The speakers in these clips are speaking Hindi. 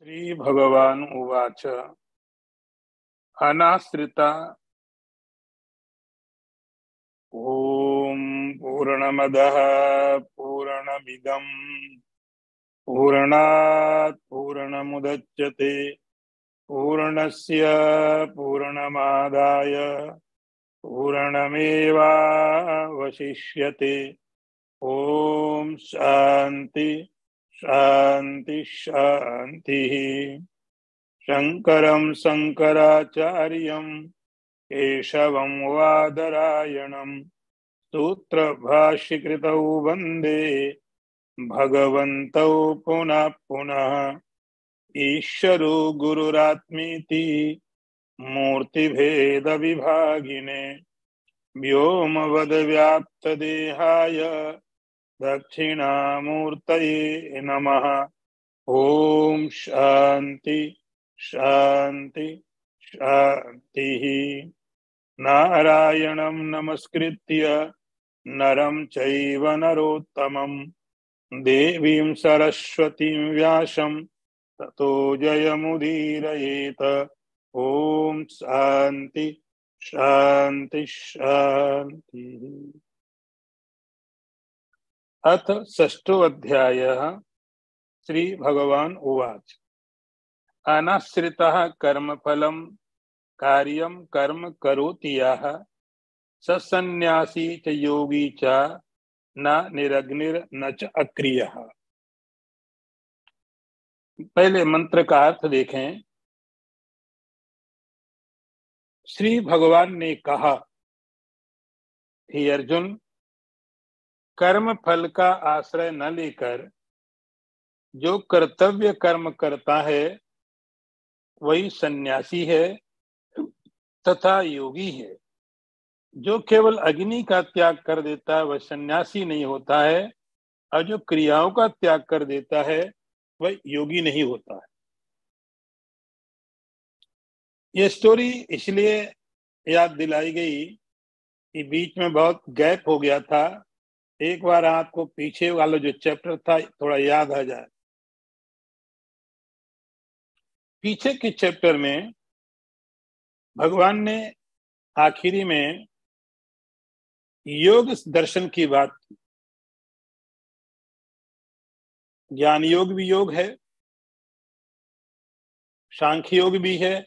श्रीभगवान् उवाच अनाश्रिता ॐ पूर्णमदः पूर्णमिदं पूर्णात् पूर्णमुदच्यते पूर्णस्य पूर्णमादाय पूर्णमेवावशिष्यते। ॐ शान्ति शान्ति शान्तिः। शङ्करं शङ्कराचार्यं केशवं वादरायणं सूत्रभाष्यकृतौ वन्दे भगवन्तौ पुनः पुनः। ईश्वरो गुरुरात्मेति मूर्तिभेदविभागिने व्योमवद्व्याप्तदेहाय दक्षिणामूर्तये नमः। ॐ शान्ति शान्ति शान्तिः। नारायणं नमस्कृत्य नरं चैव नरोत्तमं देवीं सरस्वतीं व्यासं ततो जयमुदीरयेत। ॐ शान्ति शान्ति शान्तिः। अथ षष्ठो अध्यायः। श्री भगवान् उवाच अनाश्रितः कर्मफलं कार्यं कर्म करोति यः स सन्न्यासी च योगी च न निरग्निर्न च अक्रियः। पहले मंत्र का अर्थ देखें। श्री भगवान ने कहा, हे अर्जुन, कर्म फल का आश्रय न लेकर जो कर्तव्य कर्म करता है वही सन्यासी है तथा योगी है। जो केवल अग्नि का त्याग कर देता है वह सन्यासी नहीं होता है, और जो क्रियाओं का त्याग कर देता है वह योगी नहीं होता है। ये स्टोरी इसलिए याद दिलाई गई कि बीच में बहुत गैप हो गया था। एक बार आपको पीछे वाला जो चैप्टर था थोड़ा याद आ जाए। पीछे के चैप्टर में भगवान ने आखिरी में योग दर्शन की बात की। ज्ञान योग भी योग है, सांख्य योग भी है।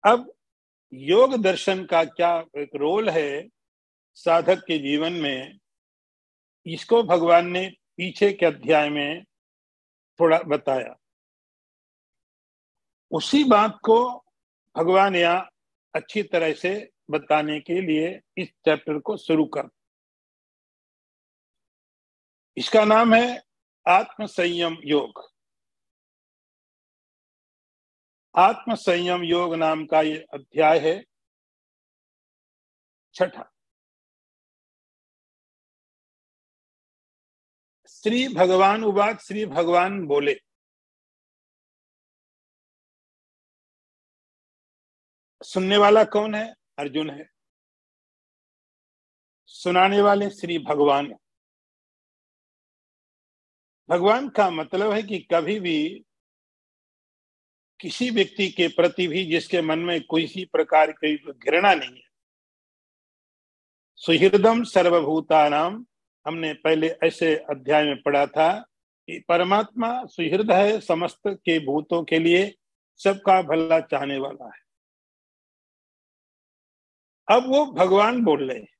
अब योग दर्शन का क्या एक रोल है साधक के जीवन में, इसको भगवान ने पीछे के अध्याय में थोड़ा बताया। उसी बात को भगवान यहाँ अच्छी तरह से बताने के लिए इस चैप्टर को शुरू कर। इसका नाम है आत्म संयम योग। आत्म संयम योग नाम का ये अध्याय है, छठा। श्री भगवान उवाच, श्री भगवान बोले। सुनने वाला कौन है? अर्जुन है। सुनाने वाले श्री भगवान है। भगवान का मतलब है कि कभी भी किसी व्यक्ति के प्रति भी जिसके मन में किसी प्रकार की घृणा नहीं है। सुहृदम सर्वभूतानाम, हमने पहले ऐसे अध्याय में पढ़ा था कि परमात्मा सुहृद है, समस्त के भूतों के लिए सबका भला चाहने वाला है। अब वो भगवान बोल रहे हैं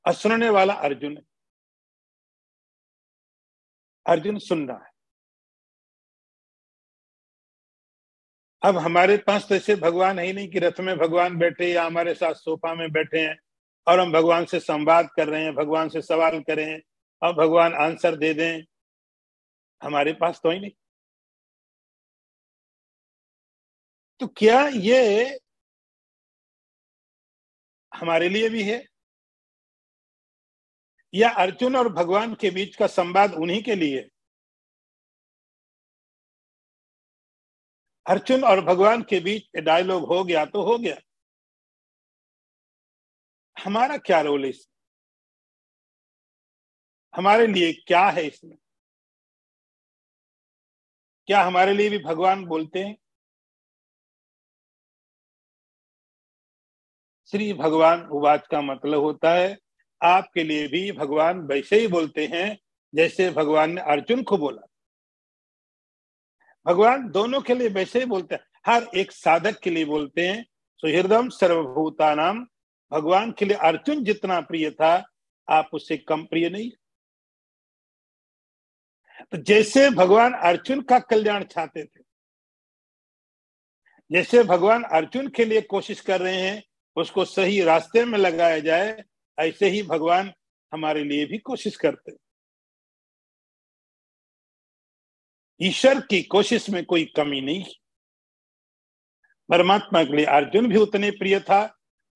और सुनने वाला अर्जुन है। अर्जुन सुन रहा है। अब हमारे पास तो ऐसे भगवान है ही नहीं कि रथ में भगवान बैठे या हमारे साथ सोफा में बैठे हैं और हम भगवान से संवाद कर रहे हैं, भगवान से सवाल करें और भगवान आंसर दे दें। हमारे पास तो ही नहीं। तो क्या ये हमारे लिए भी है, या अर्जुन और भगवान के बीच का संवाद उन्हीं के लिए? अर्जुन और भगवान के बीच डायलॉग हो गया तो हो गया। हमारा क्या रोल है इसमें? हमारे लिए क्या है इसमें? क्या हमारे लिए भी भगवान बोलते हैं? श्री भगवान उवाच का मतलब होता है आपके लिए भी भगवान वैसे ही बोलते हैं जैसे भगवान ने अर्जुन को बोला। भगवान दोनों के लिए वैसे ही बोलते हैं, हर एक साधक के लिए बोलते हैं। सुहृदम सर्वभूतानाम, भगवान के लिए अर्जुन जितना प्रिय था आप उससे कम प्रिय नहीं। तो जैसे भगवान अर्जुन का कल्याण चाहते थे, जैसे भगवान अर्जुन के लिए कोशिश कर रहे हैं उसको सही रास्ते में लगाया जाए, ऐसे ही भगवान हमारे लिए भी कोशिश करते हैं। ईश्वर की कोशिश में कोई कमी नहीं। परमात्मा के लिए अर्जुन भी उतने प्रिय था,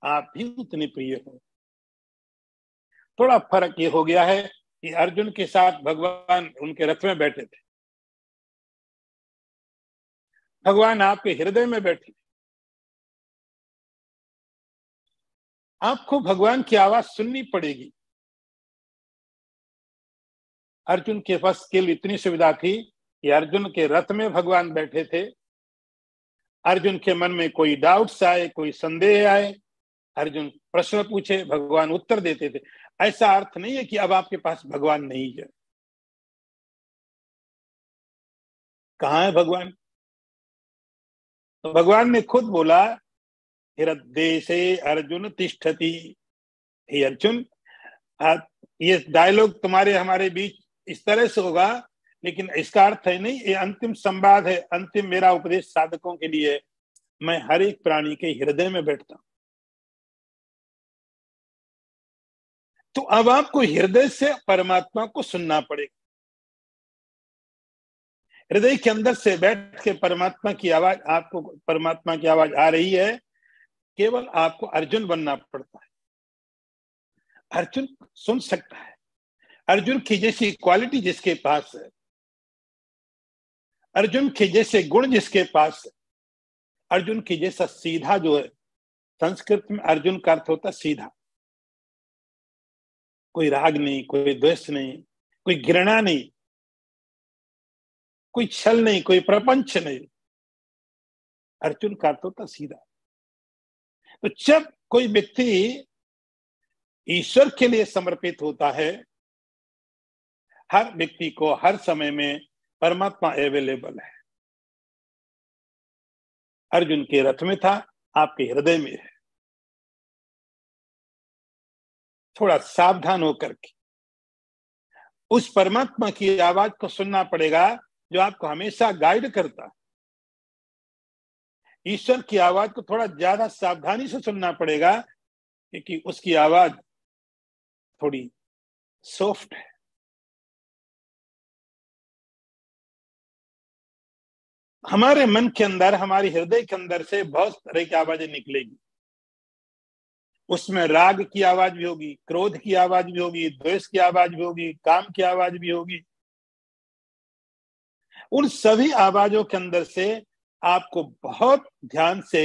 आप भी उतने प्रिय हो। थोड़ा फर्क ये हो गया है कि अर्जुन के साथ भगवान उनके रथ में बैठे थे, भगवान आपके हृदय में बैठे। आपको भगवान की आवाज सुननी पड़ेगी। अर्जुन के पास केवल इतनी सुविधा थी कि अर्जुन के रथ में भगवान बैठे थे। अर्जुन के मन में कोई डाउट्स आए, कोई संदेह आए, अर्जुन प्रश्न पूछे, भगवान उत्तर देते थे। ऐसा अर्थ नहीं है कि अब आपके पास भगवान नहीं है। कहाँ है भगवान? तो भगवान ने खुद बोला, हृदय अर्जुन तिष्ठति। हे अर्जुन, ये डायलॉग तुम्हारे हमारे बीच इस तरह से होगा, लेकिन इसका अर्थ है नहीं, ये अंतिम संवाद है, अंतिम मेरा उपदेश साधकों के लिए। मैं हर एक प्राणी के हृदय में बैठता हूं। तो अब आपको हृदय से परमात्मा को सुनना पड़ेगा। हृदय के अंदर से बैठ के परमात्मा की आवाज, आपको परमात्मा की आवाज आ रही है, केवल आपको अर्जुन बनना पड़ता है। अर्जुन सुन सकता है। अर्जुन की जैसी क्वालिटी जिसके पास है, अर्जुन के जैसे गुण जिसके पास है, अर्जुन की जैसा सीधा जो है, संस्कृत में अर्जुन का अर्थ होता सीधा। कोई राग नहीं, कोई द्वेष नहीं, कोई घृणा नहीं, कोई छल नहीं, कोई प्रपंच नहीं। अर्जुन का अर्थ होता सीधा। तो जब कोई व्यक्ति ईश्वर के लिए समर्पित होता है, हर व्यक्ति को हर समय में परमात्मा अवेलेबल है। अर्जुन के रथ में था, आपके हृदय में है। थोड़ा सावधान होकर के उस परमात्मा की आवाज को सुनना पड़ेगा जो आपको हमेशा गाइड करता है। ईश्वर की आवाज को थोड़ा ज्यादा सावधानी से सुनना पड़ेगा, क्योंकि उसकी आवाज थोड़ी सॉफ्ट है। हमारे मन के अंदर, हमारे हृदय के अंदर से बहुत तरह की आवाजें निकलेगी। उसमें राग की आवाज भी होगी, क्रोध की आवाज भी होगी, द्वेष की आवाज भी होगी, काम की आवाज भी होगी। उन सभी आवाजों के अंदर से आपको बहुत ध्यान से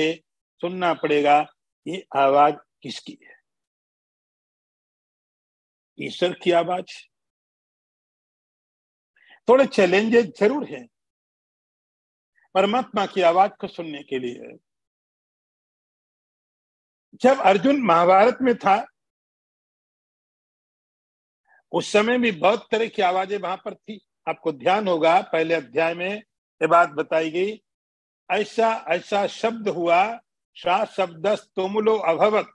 सुनना पड़ेगा, ये आवाज किसकी है? ईश्वर की आवाज। थोड़े चैलेंजेस जरूर हैं परमात्मा की आवाज को सुनने के लिए। जब अर्जुन महाभारत में था, उस समय भी बहुत तरह की आवाजें वहां पर थी। आपको ध्यान होगा पहले अध्याय में ये बात बताई गई, ऐसा ऐसा शब्द हुआ, सा शब्दस तुमुलो अभवत।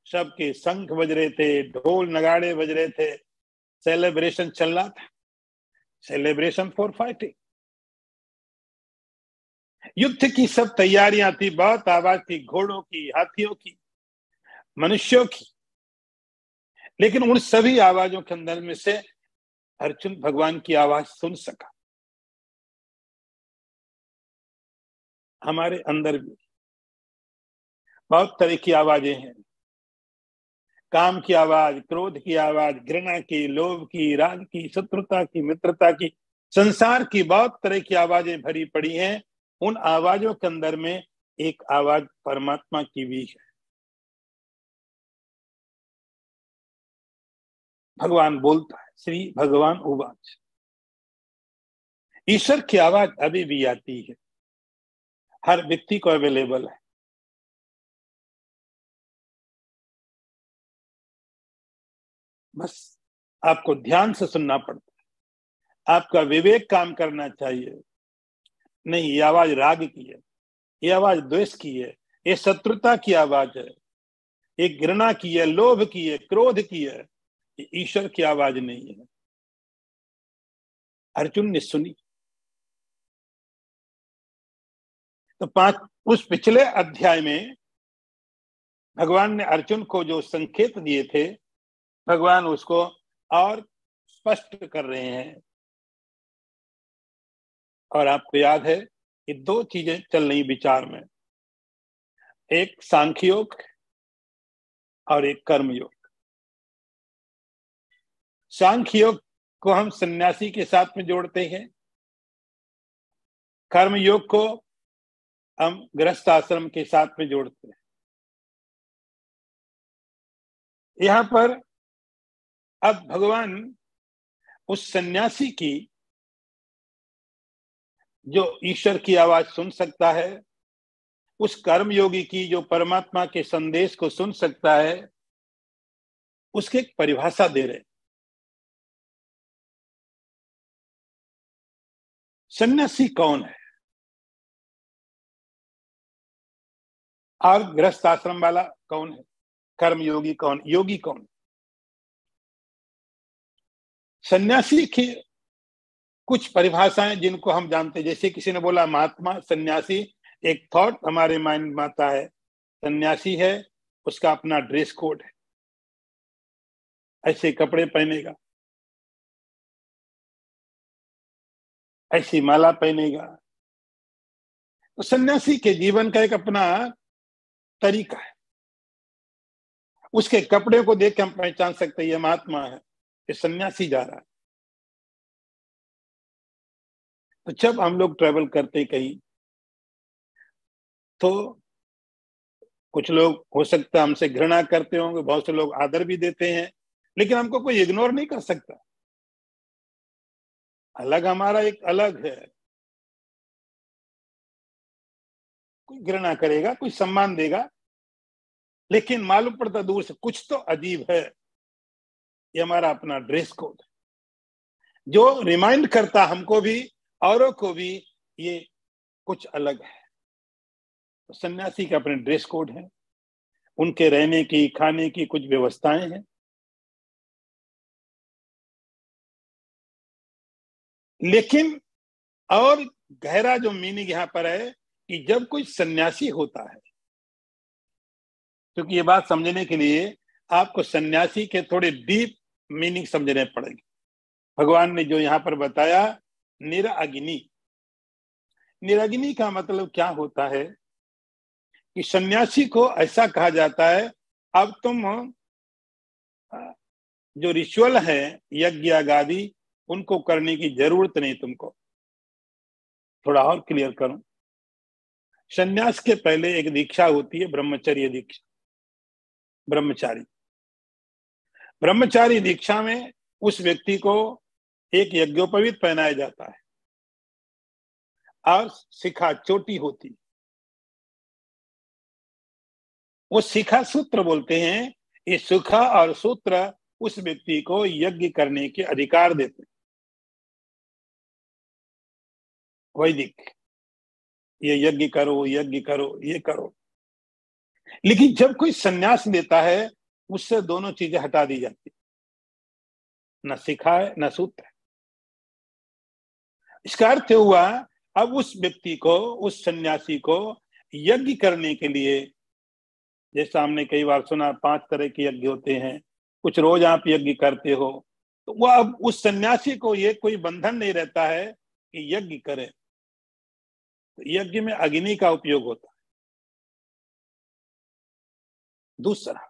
सबके शंख बज रहे थे, ढोल नगाड़े बज रहे थे, सेलिब्रेशन चल रहा था, सेलिब्रेशन फॉर फाइटिंग। युद्ध की सब तैयारियां थी, बहुत आवाज थी, घोड़ों की, हाथियों की, मनुष्यों की। लेकिन उन सभी आवाजों के अंदर में से अर्जुन भगवान की आवाज सुन सका। हमारे अंदर भी बहुत तरह की आवाजें हैं, काम की आवाज, क्रोध की आवाज, घृणा की, लोभ की, राग की, शत्रुता की, मित्रता की, संसार की बहुत तरह की आवाजें भरी पड़ी हैं। उन आवाजों के अंदर में एक आवाज परमात्मा की भी है। भगवान बोलता है, श्री भगवान उवाच। ईश्वर की आवाज अभी भी आती है, हर व्यक्ति को अवेलेबल है। बस आपको ध्यान से सुनना पड़ता है, आपका विवेक काम करना चाहिए। नहीं, ये आवाज राग की है, ये आवाज द्वेष की है, ये शत्रुता की आवाज है, ये घृणा की है, लोभ की है, क्रोध की है, ये ईश्वर की आवाज नहीं है। अर्जुन ने सुनी। तो उस पिछले अध्याय में भगवान ने अर्जुन को जो संकेत दिए थे, भगवान उसको और स्पष्ट कर रहे हैं। और आपको याद है, ये दो चीजें चल रही विचार में, एक सांख्य योग और एक कर्म योग। सांख्य योग को हम सन्यासी के साथ में जोड़ते हैं, कर्म योग को हम गृहस्थ आश्रम के साथ में जोड़ते हैं। यहां पर अब भगवान उस सन्यासी की जो ईश्वर की आवाज सुन सकता है, उस कर्मयोगी की जो परमात्मा के संदेश को सुन सकता है, उसकी एक परिभाषा दे रहे। सन्यासी कौन है और गृहस्थ आश्रम वाला कौन है, कर्मयोगी कौन, योगी कौन। सन्यासी की कुछ परिभाषाएं जिनको हम जानते हैं, जैसे किसी ने बोला महात्मा सन्यासी, एक थॉट हमारे माइंड में आता है, सन्यासी है, उसका अपना ड्रेस कोड है, ऐसे कपड़े पहनेगा, ऐसी माला पहनेगा। तो सन्यासी के जीवन का एक अपना तरीका है, उसके कपड़े को देख के हम पहचान सकते हैं ये महात्मा है, ये सन्यासी जा रहा है। तो जब हम लोग ट्रेवल करते कहीं, तो कुछ लोग हो सकता है हमसे घृणा करते होंगे, बहुत से लोग आदर भी देते हैं, लेकिन हमको कोई इग्नोर नहीं कर सकता। अलग हमारा एक अलग है, कोई घृणा करेगा, कोई सम्मान देगा, लेकिन मालूम पड़ता दूर से कुछ तो अजीब है। ये हमारा अपना ड्रेस कोड है, जो रिमाइंड करता हमको भी औरों को भी ये कुछ अलग है। तो सन्यासी का अपने ड्रेस कोड है, उनके रहने की खाने की कुछ व्यवस्थाएं हैं। लेकिन और गहरा जो मीनिंग यहां पर है कि जब कोई सन्यासी होता है, क्योंकि ये बात समझने के लिए आपको सन्यासी के थोड़े डीप मीनिंग समझने पड़ेंगे। भगवान ने जो यहाँ पर बताया निराग्नि, निराग्नि का मतलब क्या होता है कि सन्यासी को ऐसा कहा जाता है, अब तुम जो रिचुअल है यज्ञ आदि उनको करने की जरूरत नहीं तुमको। थोड़ा और क्लियर करूं, सन्यास के पहले एक दीक्षा होती है, ब्रह्मचर्य दीक्षा। ब्रह्मचारी दीक्षा में उस व्यक्ति को एक यज्ञोपवीत पहनाया जाता है और शिखा चोटी होती, वो शिखा सूत्र बोलते हैं। ये शिखा और सूत्र उस व्यक्ति को यज्ञ करने के अधिकार देते हैं। वैदिक, ये यज्ञ करो, यज्ञ करो, ये करो। लेकिन जब कोई सन्यास लेता है, उससे दोनों चीजें हटा दी जाती, न शिखा है न सूत्र है। इसका अर्थ हुआ अब उस व्यक्ति को, उस सन्यासी को यज्ञ करने के लिए, जैसा हमने कई बार सुना 5 तरह के यज्ञ होते हैं, कुछ रोज आप यज्ञ करते हो, तो वह अब उस सन्यासी को ये कोई बंधन नहीं रहता है कि यज्ञ करे। तो यज्ञ में अग्नि का उपयोग होता है। दूसरा,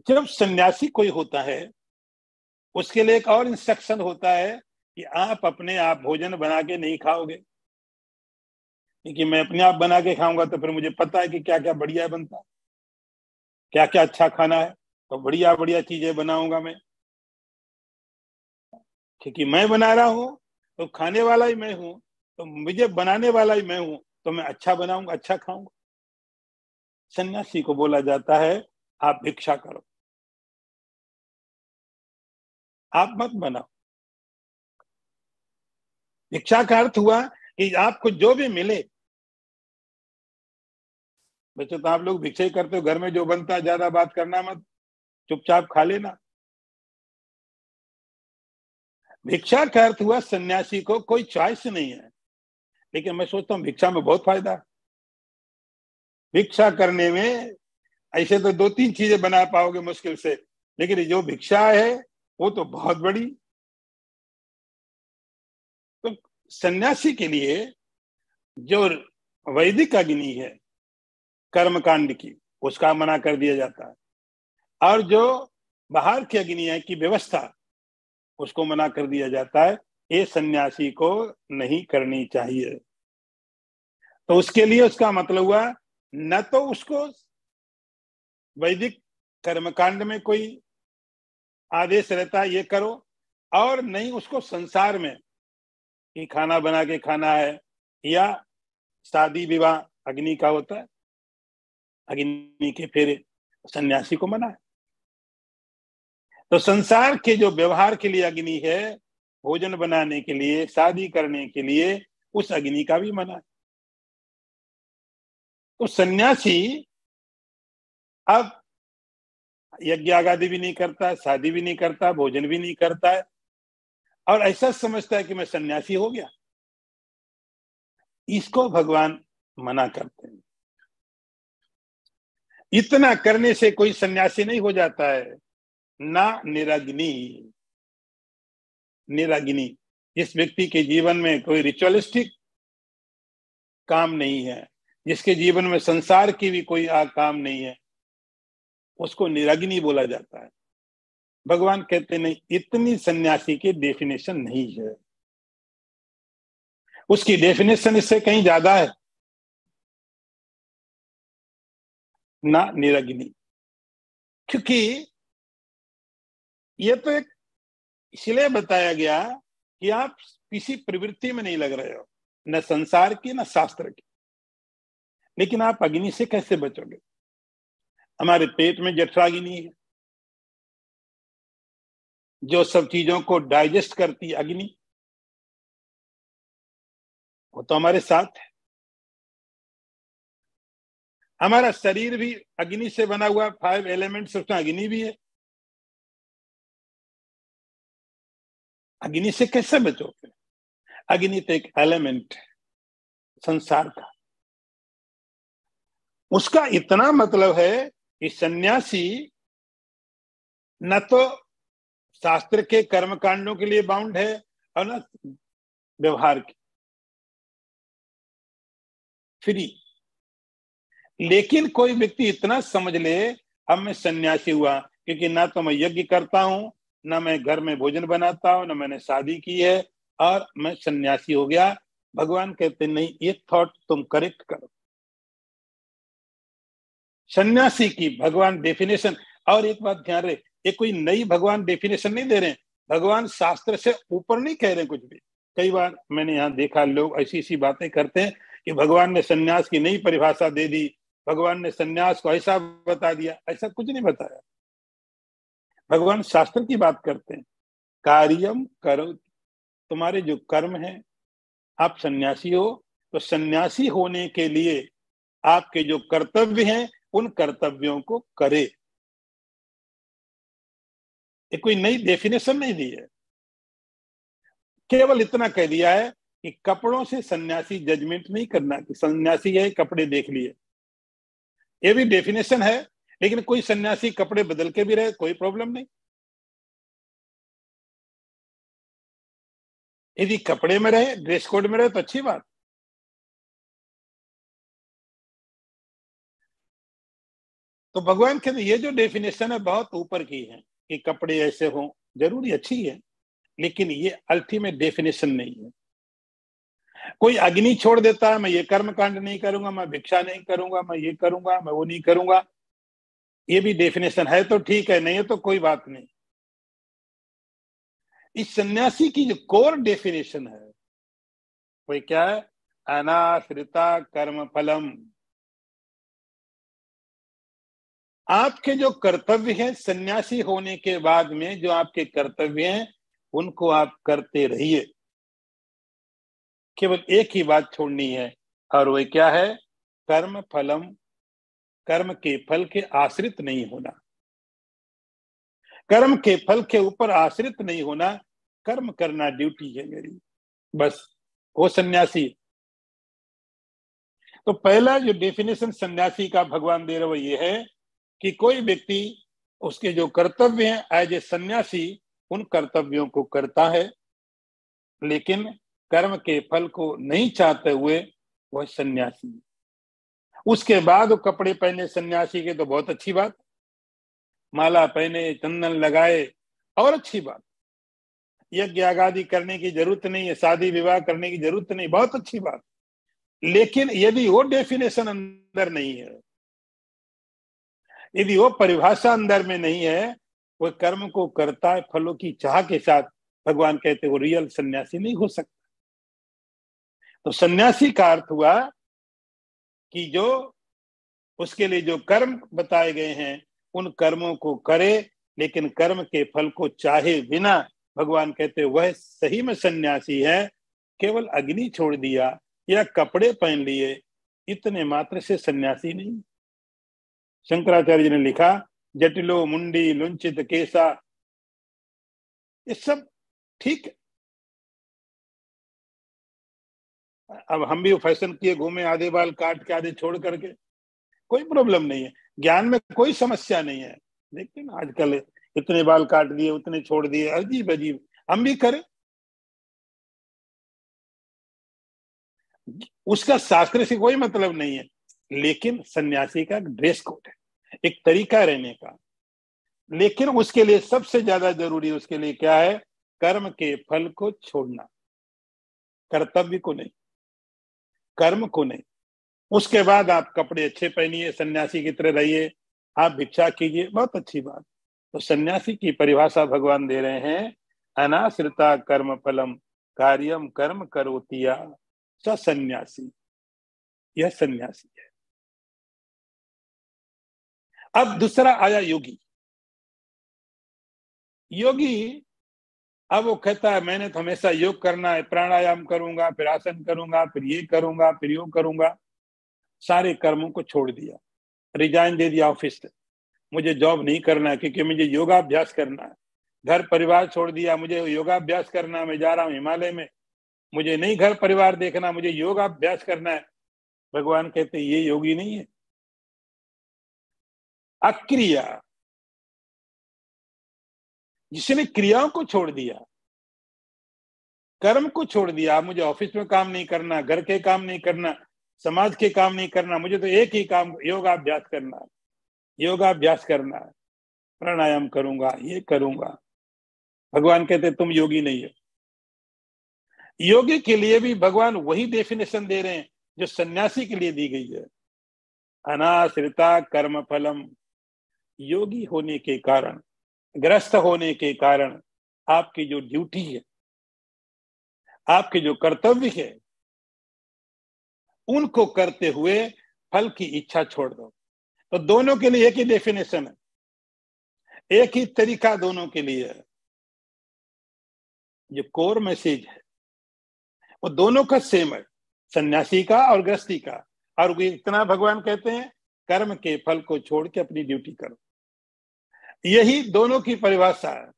जब सन्यासी कोई होता है, उसके लिए एक और इंस्ट्रक्शन होता है कि आप अपने आप भोजन बना के नहीं खाओगे, क्योंकि मैं अपने आप बना के खाऊंगा तो फिर मुझे पता है कि क्या क्या बढ़िया बनता है, क्या क्या अच्छा खाना है, तो बढ़िया बढ़िया चीजें बनाऊंगा मैं, क्योंकि मैं बना रहा हूं। तो खाने वाला ही मैं हूं, तो मुझे बनाने वाला ही मैं हूं, तो मैं अच्छा बनाऊंगा, अच्छा खाऊंगा। सन्यासी को बोला जाता है आप भिक्षा करो, आप मत बनाओ। भिक्षा का अर्थ हुआ कि आपको जो भी मिले। बच्चों, तो आप लोग भिक्षा ही करते हो, घर में जो बनता है ज्यादा बात करना मत, चुपचाप खा लेना। भिक्षा का अर्थ हुआ सन्यासी को कोई चॉइस नहीं है। लेकिन मैं सोचता हूँ भिक्षा में बहुत फायदा है। भिक्षा करने में ऐसे तो 2-3 चीजें बना पाओगे मुश्किल से, लेकिन जो भिक्षा है वो तो बहुत बड़ी। तो सन्यासी के लिए जो वैदिक अग्नि है कर्मकांड की, उसका मना कर दिया जाता है, और जो बाहर की अग्नि है की व्यवस्था, उसको मना कर दिया जाता है। ये सन्यासी को नहीं करनी चाहिए। तो उसके लिए उसका मतलब हुआ न तो उसको वैदिक कर्मकांड में कोई आदेश रहता है ये करो, और नहीं उसको संसार में कि खाना बना के खाना है, या शादी विवाह अग्नि का होता है, अग्नि के फेरे, सन्यासी को मना है। तो संसार के जो व्यवहार के लिए अग्नि है, भोजन बनाने के लिए, शादी करने के लिए, उस अग्नि का भी मना है। तो सन्यासी अब यज्ञ आदि भी नहीं करता, शादी भी नहीं करता, भोजन भी नहीं करता है, और ऐसा समझता है कि मैं सन्यासी हो गया। इसको भगवान मना करते हैं। इतना करने से कोई सन्यासी नहीं हो जाता है। ना निराग्नि। निराग्नि जिस व्यक्ति के जीवन में कोई रिचुअलिस्टिक काम नहीं है, जिसके जीवन में संसार की भी कोई काम नहीं है, उसको निराग्नि बोला जाता है। भगवान कहते नहीं, इतनी सन्यासी की डेफिनेशन नहीं है। उसकी डेफिनेशन इससे कहीं ज्यादा है। ना निराग्नि, क्योंकि ये तो एक इसलिए बताया गया कि आप किसी प्रवृत्ति में नहीं लग रहे हो, न संसार की न शास्त्र की। लेकिन आप अग्नि से कैसे बचोगे? हमारे पेट में जठराग्नि है, जो सब चीजों को डाइजेस्ट करती अग्नि, वो तो हमारे साथ है। हमारा शरीर भी अग्नि से बना हुआ, 5 एलिमेंट्स, उसमें अग्नि भी है। अग्नि से कैसे बचोगे? अग्नि तो एक एलिमेंट है संसार का। उसका इतना मतलब है कि सन्यासी न तो शास्त्र के कर्म कांडों के लिए बाउंड है, और न व्यवहार की, फ्री। लेकिन कोई व्यक्ति इतना समझ ले, अब मैं सन्यासी हुआ, क्योंकि ना तो मैं यज्ञ करता हूं, ना मैं घर में भोजन बनाता हूं, ना मैंने शादी की है, और मैं सन्यासी हो गया। भगवान कहते नहीं, ये थॉट तुम करेक्ट करो। सन्यासी की भगवान डेफिनेशन, और एक बात ध्यान रहे, ये कोई नई भगवान डेफिनेशन नहीं दे रहे हैं। भगवान शास्त्र से ऊपर नहीं कह रहे कुछ भी। कई बार मैंने यहाँ देखा लोग ऐसी ऐसी बातें करते हैं कि भगवान ने सन्यास की नई परिभाषा दे दी, भगवान ने सन्यास को ऐसा बता दिया। ऐसा कुछ नहीं बताया। भगवान शास्त्र की बात करते हैं, कार्यम करो, तुम्हारे जो कर्म है, आप सन्यासी हो, तो सन्यासी होने के लिए आपके जो कर्तव्य हैं, उन कर्तव्यों को करे। ये कोई नई डेफिनेशन नहीं दी है। केवल इतना कह दिया है कि कपड़ों से सन्यासी जजमेंट नहीं करना कि सन्यासी है कपड़े देख लिए। ये भी डेफिनेशन है, लेकिन कोई सन्यासी कपड़े बदल के भी रहे, कोई प्रॉब्लम नहीं। यदि कपड़े में रहे, ड्रेस कोड में रहे, तो अच्छी बात। तो भगवान कहते ये जो डेफिनेशन है बहुत ऊपर की है कि कपड़े ऐसे हों, जरूरी अच्छी है, लेकिन ये अल्टीमेट डेफिनेशन नहीं है। कोई अग्नि छोड़ देता है, मैं ये कर्म कांड नहीं करूंगा, मैं भिक्षा नहीं करूंगा, मैं ये करूंगा, मैं वो नहीं करूंगा, ये भी डेफिनेशन है तो ठीक है, नहीं है तो कोई बात नहीं। इस सन्यासी की जो कोर डेफिनेशन है, वही क्या है? अनाश्रिता कर्म फलम। आपके जो कर्तव्य हैं सन्यासी होने के बाद में, जो आपके कर्तव्य हैं उनको आप करते रहिए। केवल एक ही बात छोड़नी है, और वही क्या है? कर्म फलम, कर्म के फल के आश्रित नहीं होना, कर्म के फल के ऊपर आश्रित नहीं होना। कर्म करना ड्यूटी है मेरी, बस। वो सन्यासी। तो पहला जो डेफिनेशन सन्यासी का भगवान दे रहे वो ये है कि कोई व्यक्ति उसके जो कर्तव्य हैं एज ए सन्यासी, उन कर्तव्यों को करता है, लेकिन कर्म के फल को नहीं चाहते हुए वह सन्यासी। उसके बाद वो कपड़े पहने सन्यासी के, तो बहुत अच्छी बात, माला पहने, चंदन लगाए, और अच्छी बात। यज्ञ आदि करने की जरूरत नहीं है, शादी विवाह करने की जरूरत नहीं, बहुत अच्छी बात। लेकिन यदि वो डेफिनेशन अंदर नहीं है, यदि वो परिभाषा अंदर में नहीं है, वो कर्म को करता है फलों की चाह के साथ, भगवान कहते वो रियल सन्यासी नहीं हो सकता। तो सन्यासी का अर्थ हुआ कि जो उसके लिए जो कर्म बताए गए हैं उन कर्मों को करे, लेकिन कर्म के फल को चाहे बिना। भगवान कहते वह सही में सन्यासी है। केवल अग्नि छोड़ दिया या कपड़े पहन लिए इतने मात्र से सन्यासी नहीं। शंकराचार्य जी ने लिखा, जटिलो मुंडी लुंचित केसा, ये सब ठीक है। अब हम भी फैशन किए घूमे, आधे बाल काट के आधे छोड़ करके, कोई प्रॉब्लम नहीं है, ज्ञान में कोई समस्या नहीं है। लेकिन आजकल इतने बाल काट दिए, उतने छोड़ दिए, अजीब अजीब, हम भी करें। उसका शास्त्र से कोई मतलब नहीं है, लेकिन सन्यासी का ड्रेस कोड है, एक तरीका रहने का। लेकिन उसके लिए सबसे ज्यादा जरूरी उसके लिए क्या है? कर्म के फल को छोड़ना, कर्तव्य को नहीं, कर्म को नहीं। उसके बाद आप कपड़े अच्छे पहनिए, सन्यासी की तरह रहिए, आप भिक्षा कीजिए, बहुत अच्छी बात। तो सन्यासी की परिभाषा भगवान दे रहे हैं, अनाश्रिता कर्म फलम कार्यम कर्म करोतिया स सन्यासी। यह सन्यासी है। अब दूसरा आया योगी। योगी, अब वो कहता है मैंने तो हमेशा योग करना है, प्राणायाम करूंगा, फिर आसन करूंगा, फिर ये करूंगा, फिर योग करूंगा। सारे कर्मों को छोड़ दिया, रिजाइन दे दिया ऑफिस से, मुझे जॉब नहीं करना है क्योंकि मुझे योगाभ्यास करना है। घर परिवार छोड़ दिया, मुझे योगाभ्यास करना है, मैं जा रहा हूं हिमालय में, मुझे नहीं घर परिवार देखना, मुझे योगाभ्यास करना है। भगवान कहते ये योगी नहीं है। अक्रिया, जिसने क्रियाओं को छोड़ दिया, कर्म को छोड़ दिया, मुझे ऑफिस में काम नहीं करना, घर के काम नहीं करना, समाज के काम नहीं करना, मुझे तो एक ही काम योगाभ्यास करना है, योगाभ्यास करना है, प्राणायाम करूंगा, ये करूंगा। भगवान कहते तुम योगी नहीं हो। योगी के लिए भी भगवान वही डेफिनेशन दे रहे हैं जो सन्यासी के लिए दी गई है, अनाश्रिता कर्म फलम। योगी होने के कारण, ग्रस्त होने के कारण, आपकी जो ड्यूटी है, आपके जो कर्तव्य है, उनको करते हुए फल की इच्छा छोड़ दो। तो दोनों के लिए एक ही डेफिनेशन है, एक ही तरीका दोनों के लिए है। जो कोर मैसेज है वो दोनों का सेम है, सन्यासी का और गृहस्थी का। और इतना भगवान कहते हैं कर्म के फल को छोड़ के अपनी ड्यूटी करो। यही दोनों की परिभाषा है।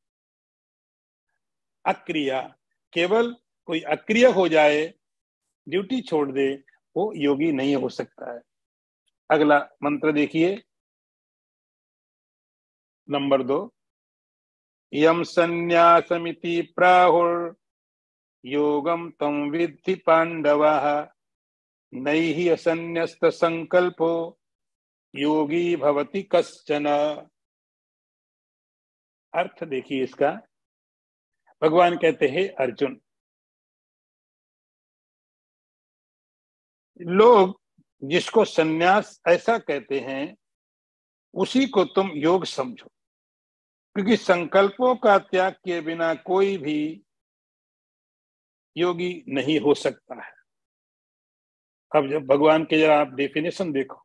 अक्रिया, केवल कोई अक्रिय हो जाए, ड्यूटी छोड़ दे, वो योगी नहीं हो सकता है। अगला मंत्र देखिए, नंबर 2, यम संन्यासमिति प्राहुर योगम तम विद्धि पांडवः नैहि असन्न्यस्त संकल्पो योगी भवति कश्चन। अर्थ देखिए इसका। भगवान कहते हैं अर्जुन, लोग जिसको सन्यास ऐसा कहते हैं उसी को तुम योग समझो, क्योंकि संकल्पों का त्याग किए बिना कोई भी योगी नहीं हो सकता है। अब जब भगवान के जरा आप डेफिनेशन देखो,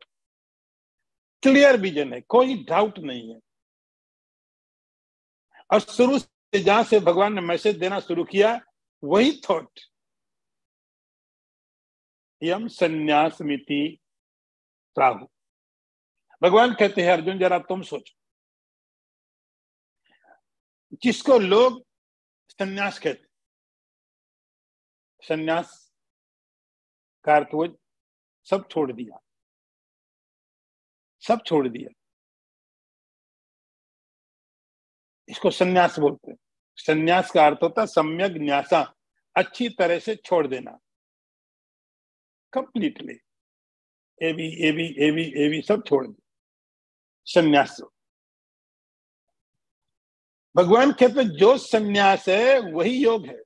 क्लियर विजन है, कोई डाउट नहीं है। और शुरू से जहां से भगवान ने मैसेज देना शुरू किया वही थॉट, यम संन्यास मिति प्राहु। भगवान कहते हैं अर्जुन जरा तुम सोचो, जिसको लोग संन्यास कहते, संन्यास का अर्थ वो सब छोड़ दिया, सब छोड़ दिया, इसको संन्यास बोलते हैं। संन्यास का अर्थ होता है सम्यक न्यासा, अच्छी तरह से छोड़ देना, कंप्लीटली, ए बी सब छोड़ दिया, संन्यास। भगवान कहते जो संन्यास है वही योग है।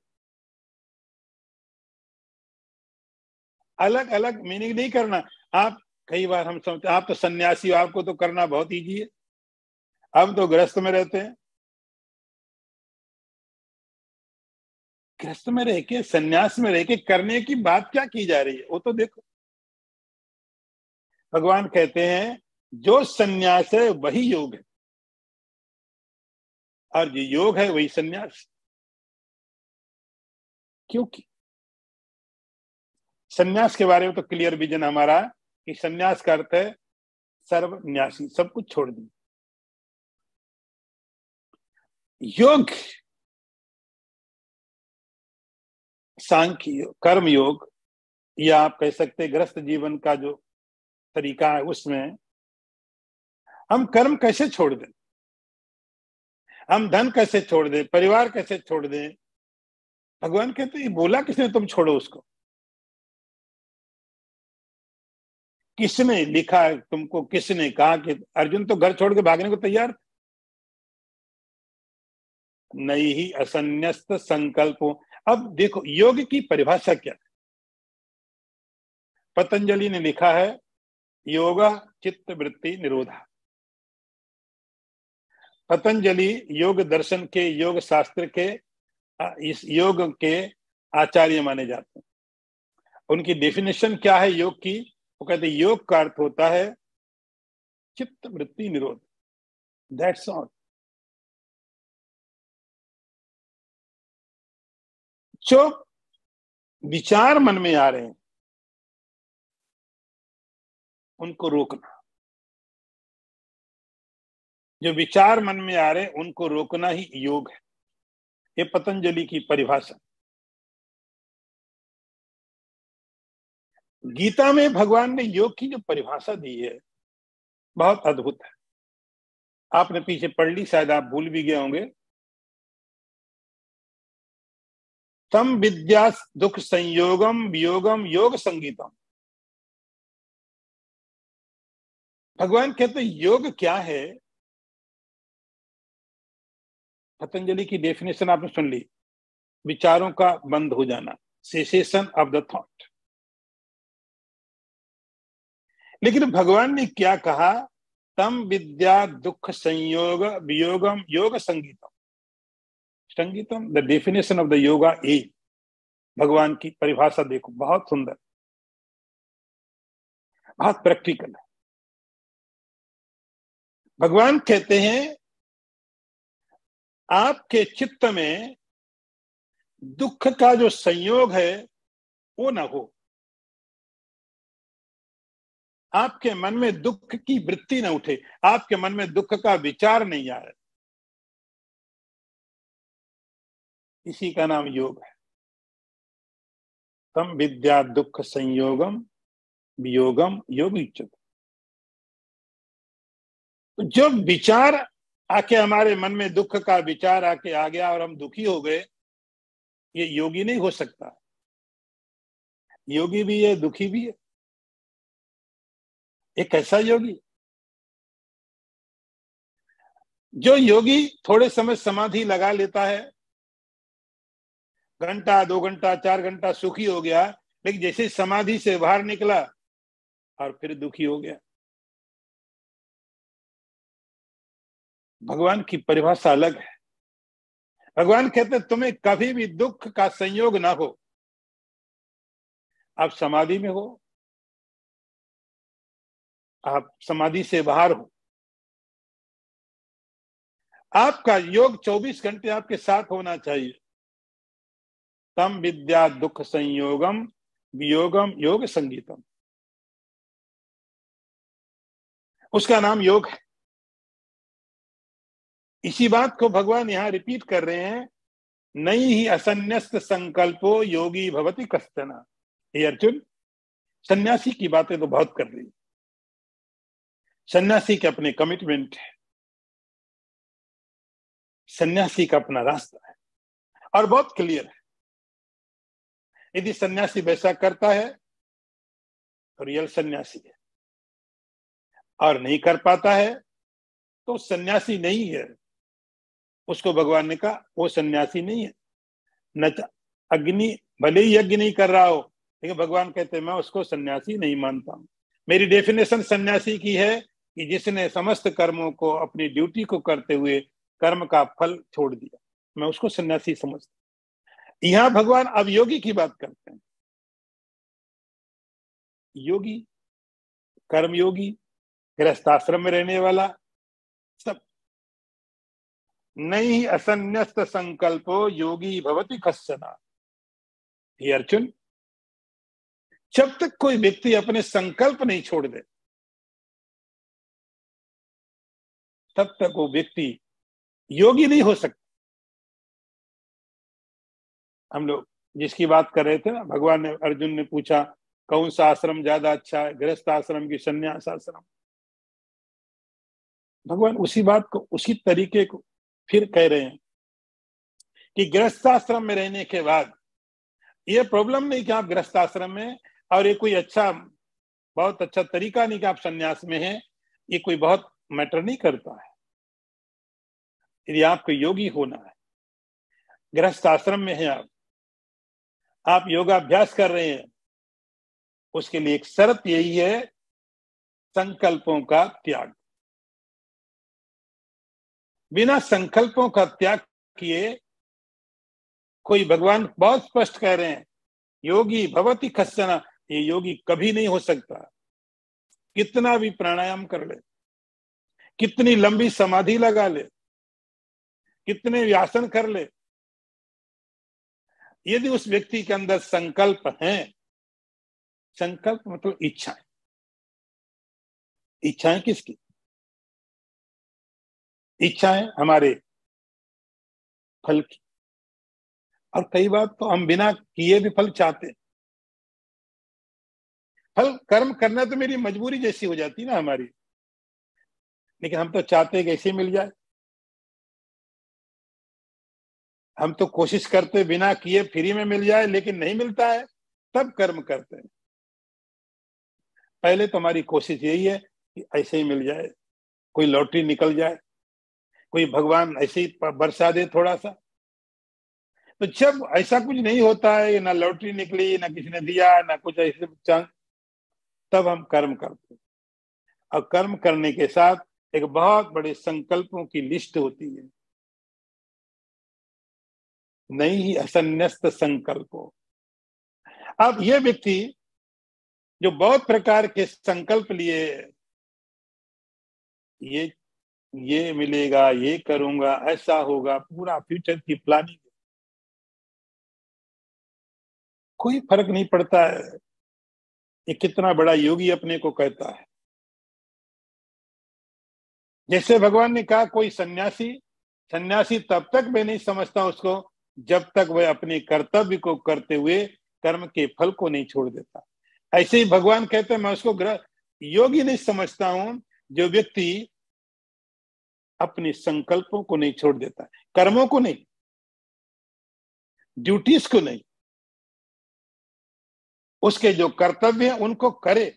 अलग अलग मीनिंग नहीं करना। आप कई बार हम समझते आप तो सन्यासी हो, आपको तो करना बहुत इजी है, हम तो गृहस्थ में रहते हैं। गृहस्थ में रह के, सन्यास में रह के करने की बात क्या की जा रही है वो तो देखो। भगवान कहते हैं जो सन्यास है वही योग है, और जो योग है वही सन्यास। क्योंकि सन्यास के बारे में तो क्लियर विजन हमारा कि सन्यास का अर्थ है सर्वन्यासी, सब कुछ छोड़ दी। योग सांख्य योग, कर्म योग, या आप कह सकते गृहस्थ जीवन का जो तरीका है उसमें हम कर्म कैसे छोड़ दें, हम धन कैसे छोड़ दें, परिवार कैसे छोड़ दें। भगवान कहते हैं बोला किसने तुम छोड़ो उसको, किसने लिखा तुमको, किसने कहा कि अर्जुन तो घर छोड़ के भागने को तैयार। नहीं ही असन्यस्त संकल्पो। अब देखो योग की परिभाषा क्या है। पतंजलि ने लिखा है योगा चित्त वृत्ति निरोधा। पतंजलि योग दर्शन के, योग शास्त्र के, इस योग के आचार्य माने जाते हैं। उनकी डेफिनेशन क्या है योग की, वो कहते हैं योग का अर्थ होता है चित्त वृत्ति निरोध, दैट्स ऑल। जो विचार मन में आ रहे हैं उनको रोकना, जो विचार मन में आ रहे हैं उनको रोकना ही योग है। ये पतंजलि की परिभाषा। गीता में भगवान ने योग की जो परिभाषा दी है बहुत अद्भुत है। आपने पीछे पढ़ ली, शायद आप भूल भी गए होंगे। तम विद्या दुख संयोगम वियोगम योग संगीतम। भगवान कहते योग क्या है। पतंजलि की डेफिनेशन आपने सुन ली, विचारों का बंद हो जाना, सेसेशन ऑफ द थॉट। लेकिन भगवान ने क्या कहा, तम विद्या दुख संयोग वियोगम योग संगीतम। संगीतम, the definition of the yoga is, भगवान की परिभाषा देखो बहुत सुंदर, बहुत प्रैक्टिकल है। भगवान कहते हैं आपके चित्त में दुख का जो संयोग है वो ना हो, आपके मन में दुख की वृत्ति ना उठे, आपके मन में दुख का विचार नहीं आए, इसी का नाम योग है। तम विद्या दुख संयोगम वियोगम योग उच्यते। जो विचार आके हमारे मन में दुख का विचार आके आ गया और हम दुखी हो गए, ये योगी नहीं हो सकता। योगी भी है दुखी भी है। एक ऐसा योगी जो योगी थोड़े समय समाधि लगा लेता है, घंटा 2 घंटा 4 घंटा सुखी हो गया, लेकिन जैसे समाधि से बाहर निकला और फिर दुखी हो गया। भगवान की परिभाषा अलग है। भगवान कहते तुम्हें कभी भी दुख का संयोग ना हो। आप समाधि में हो, आप समाधि से बाहर हो, आपका योग 24 घंटे आपके साथ होना चाहिए। तम विद्या दुख संयोगम वियोगम योग संगीतम, उसका नाम योग है। इसी बात को भगवान यहां रिपीट कर रहे हैं, नहीं ही असन्यस्त संकल्पो योगी भवति कश्चन। हे अर्जुन, सन्यासी की बातें तो बहुत कर रही, सन्यासी के अपने कमिटमेंट है, सन्यासी का अपना रास्ता है और बहुत क्लियर है। यदि सन्यासी वैसा करता है तो रियल सन्यासी है, और नहीं कर पाता है तो सन्यासी नहीं है। उसको भगवान ने कहा वो सन्यासी नहीं है। न अग्नि, भले ही यज्ञ नहीं कर रहा हो, लेकिन भगवान कहते हैं मैं उसको सन्यासी नहीं मानता हूं। मेरी डेफिनेशन सन्यासी की है कि जिसने समस्त कर्मों को अपनी ड्यूटी को करते हुए कर्म का फल छोड़ दिया, मैं उसको सन्यासी समझता। यहां भगवान अब योगी की बात करते हैं। योगी, कर्मयोगी, गृहस्थाश्रम में रहने वाला, सब। नहीं असन्यस्त संकल्पो योगी भवति कश्चन। ये अर्जुन, जब तक कोई व्यक्ति अपने संकल्प नहीं छोड़ दे, तब तक वो व्यक्ति योगी नहीं हो सकता। हम लोग जिसकी बात कर रहे थे ना, भगवान ने, अर्जुन ने पूछा कौन सा आश्रम ज्यादा अच्छा है, गृहस्थ आश्रम की संन्यास आश्रम। भगवान उसी बात को, उसी तरीके को फिर कह रहे हैं कि गृहस्थ आश्रम में रहने के बाद ये प्रॉब्लम नहीं कि आप गृहस्थ आश्रम में, और ये कोई अच्छा, बहुत अच्छा तरीका नहीं कि आप संन्यास में हैं, ये कोई बहुत मैटर नहीं करता है। यदि आपको योगी होना है, गृहस्थ आश्रम में है आप योगाभ्यास कर रहे हैं, उसके लिए एक शर्त यही है, संकल्पों का त्याग। बिना संकल्पों का त्याग किए कोई, भगवान बहुत स्पष्ट कह रहे हैं, योगी भवति कश्चन, ये योगी कभी नहीं हो सकता। कितना भी प्राणायाम कर ले, कितनी लंबी समाधि लगा ले, कितने व्यासन कर ले, यदि उस व्यक्ति के अंदर संकल्प है, संकल्प मतलब इच्छाएं, इच्छाएं किसकी? इच्छाएं हमारे फल की। और कई बार तो हम बिना किए भी फल चाहते हैं। फल, कर्म करना तो मेरी मजबूरी जैसी हो जाती ना हमारी, लेकिन हम तो चाहते हैं कि ऐसे मिल जाए। हम तो कोशिश करते बिना किए फ्री में मिल जाए, लेकिन नहीं मिलता है, तब कर्म करते हैं। पहले तो हमारी कोशिश यही है कि ऐसे ही मिल जाए, कोई लॉटरी निकल जाए, कोई भगवान ऐसे ही बरसा दे थोड़ा सा। तो जब ऐसा कुछ नहीं होता है, ना लॉटरी निकली, ना किसी ने दिया, ना कुछ ऐसे चांस, तब हम कर्म करते हैं। और कर्म करने के साथ एक बहुत बड़े संकल्पों की लिस्ट होती है। नहीं ही असन्यस्त संकल्पों। अब ये व्यक्ति जो बहुत प्रकार के संकल्प लिए, ये मिलेगा, ये करूंगा, ऐसा होगा, पूरा फ्यूचर की प्लानिंग, कोई फर्क नहीं पड़ता है ये कितना बड़ा योगी अपने को कहता है। जैसे भगवान ने कहा कोई सन्यासी, सन्यासी तब तक मैं नहीं समझता उसको जब तक वह अपने कर्तव्य को करते हुए कर्म के फल को नहीं छोड़ देता। ऐसे ही भगवान कहते हैं मैं उसको योगी नहीं समझता हूं जो व्यक्ति अपने संकल्पों को नहीं छोड़ देता, कर्मों को नहीं, ड्यूटीज को नहीं, उसके जो कर्तव्य हैं उनको करे।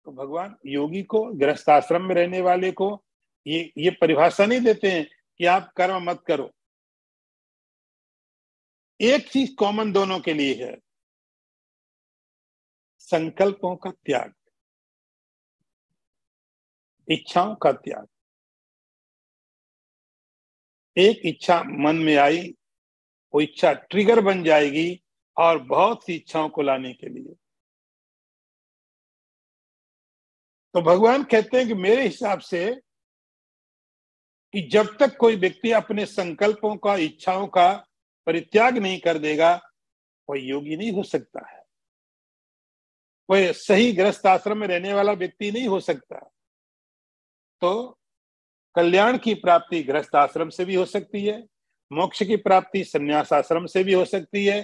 तो भगवान योगी को, गृहस्थाश्रम में रहने वाले को ये परिभाषा नहीं देते हैं कि आप कर्म मत करो। एक चीज कॉमन दोनों के लिए है, संकल्पों का त्याग, इच्छाओं का त्याग। एक इच्छा मन में आई, वो इच्छा ट्रिगर बन जाएगी और बहुत सी इच्छाओं को लाने के लिए। तो भगवान कहते हैं कि मेरे हिसाब से कि जब तक कोई व्यक्ति अपने संकल्पों का, इच्छाओं का परित्याग नहीं कर देगा, कोई योगी नहीं हो सकता है, कोई सही गृहस्थ आश्रम में रहने वाला व्यक्ति नहीं हो सकता। तो कल्याण की प्राप्ति गृहस्थ आश्रम से भी हो सकती है, मोक्ष की प्राप्ति संन्यास आश्रम से भी हो सकती है।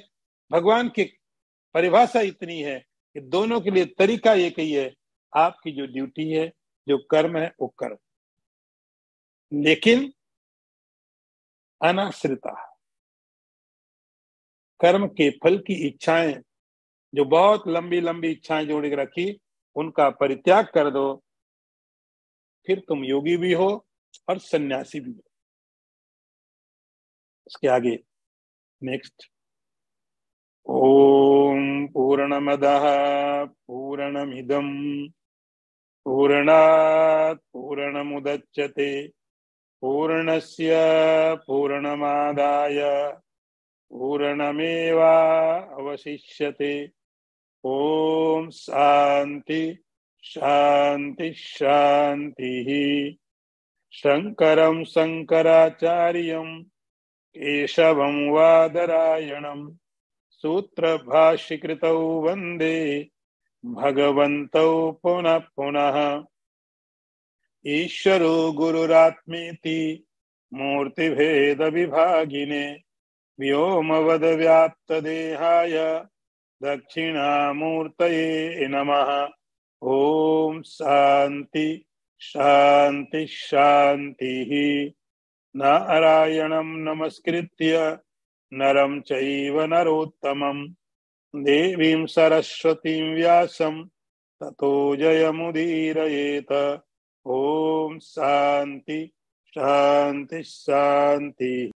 भगवान की परिभाषा इतनी है कि दोनों के लिए तरीका एक ही है, आपकी जो ड्यूटी है, जो कर्म है, वो करो, लेकिन अनाश्रिता, कर्म के फल की इच्छाएं, जो बहुत लंबी लंबी इच्छाएं जोड़ के रखी, उनका परित्याग कर दो, फिर तुम योगी भी हो और सन्यासी भी हो। इसके आगे नेक्स्ट, ओम पूर्णमदः पूर्णमिदं पूर्णात् पूर्णमुदच्यते पूर्णस्य पूर्णमादाय पूर्णमेवावशिष्यते। ओम शांति शांति शांति। शंकरं शंकराचार्यं केशवं वादरायणं सूत्रभाष्यकृतौ वन्दे भगवन्तौ पुनः पुनः। ईश्वरो गुरुरात्मेति मूर्तिभेद विभागिने व्योमवद्व्याप्तदेहाय दक्षिणामूर्तये नमः। ओम शांति शांति शांति। नारायणं नमस्कृत्य नरं चैव नरोत्तमं देवीं सरस्वतीं व्यासं ततो जयमुदीरयेत। ओम शांति शांति शांति।